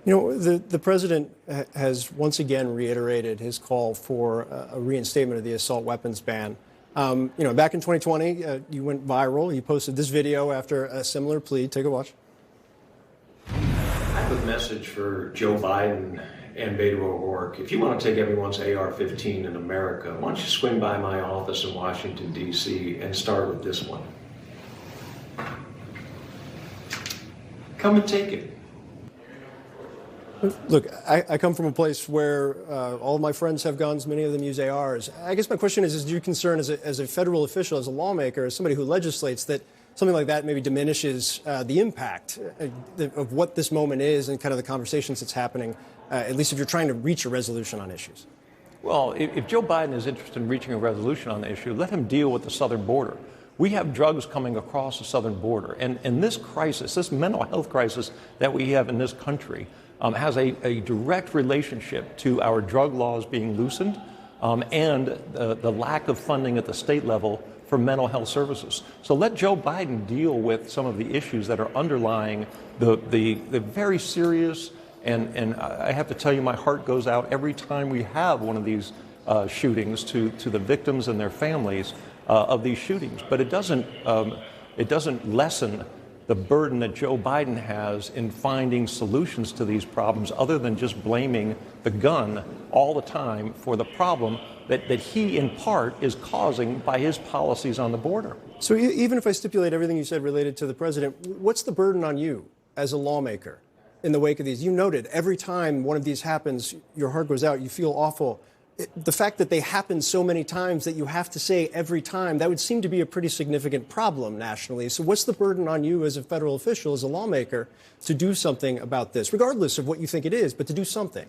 You know, the president has once again reiterated his call for a reinstatement of the assault weapons ban. You know, back in 2020, you went viral. You posted this video after a similar plea. Take a watch. I have a message for Joe Biden and Beto O'Rourke. If you want to take everyone's AR-15 in America, why don't you swing by my office in Washington, D.C. and start with this one. Come and take it. Look, I come from a place where all of my friends have guns. Many of them use ARs. I guess my question is do you concern as a federal official, as a lawmaker, as somebody who legislates, that something like that maybe diminishes the impact of what this moment is and kind of the conversations that's happening, at least if you're trying to reach a resolution on issues? Well, if Joe Biden is interested in reaching a resolution on the issue, let him deal with the southern border. We have drugs coming across the southern border. And this crisis, this mental health crisis that we have in this country, has a direct relationship to our drug laws being loosened and the lack of funding at the state level for mental health services. So let Joe Biden deal with some of the issues that are underlying the very serious, and I have to tell you, my heart goes out every time we have one of these shootings to the victims and their families of these shootings. But it doesn't lessen the burden that Joe Biden has in finding solutions to these problems other than just blaming the gun all the time for the problem that he, in part, is causing by his policies on the border. So even if I stipulate everything you said related to the president, what's the burden on you as a lawmaker in the wake of these? You noted every time one of these happens, your heart goes out, you feel awful. The fact that they happen so many times that you have to say every time, that would seem to be a pretty significant problem nationally. So what's the burden on you as a federal official, as a lawmaker, to do something about this, regardless of what you think it is, but to do something?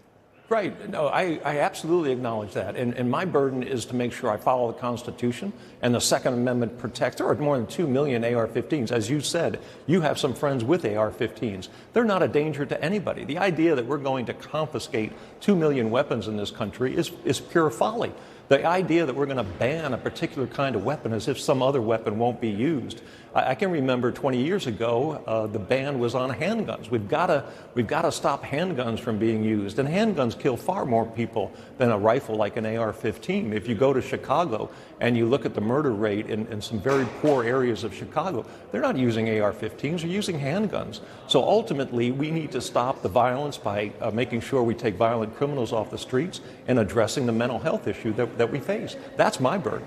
Right. No, I absolutely acknowledge that. And my burden is to make sure I follow the Constitution and the Second Amendment protects. There are more than 2 million AR-15s. As you said, you have some friends with AR-15s. They're not a danger to anybody. The idea that we're going to confiscate 2 million weapons in this country is pure folly. The idea that we're going to ban a particular kind of weapon as if some other weapon won't be used. I can remember 20 years ago, the ban was on handguns. We've got to stop handguns from being used. And handguns kill far more people than a rifle like an AR-15. If you go to Chicago and you look at the murder rate in some very poor areas of Chicago, they're not using AR-15s, they're using handguns. So ultimately, we need to stop the violence by making sure we take violent criminals off the streets and addressing the mental health issue that we face. That's my burden.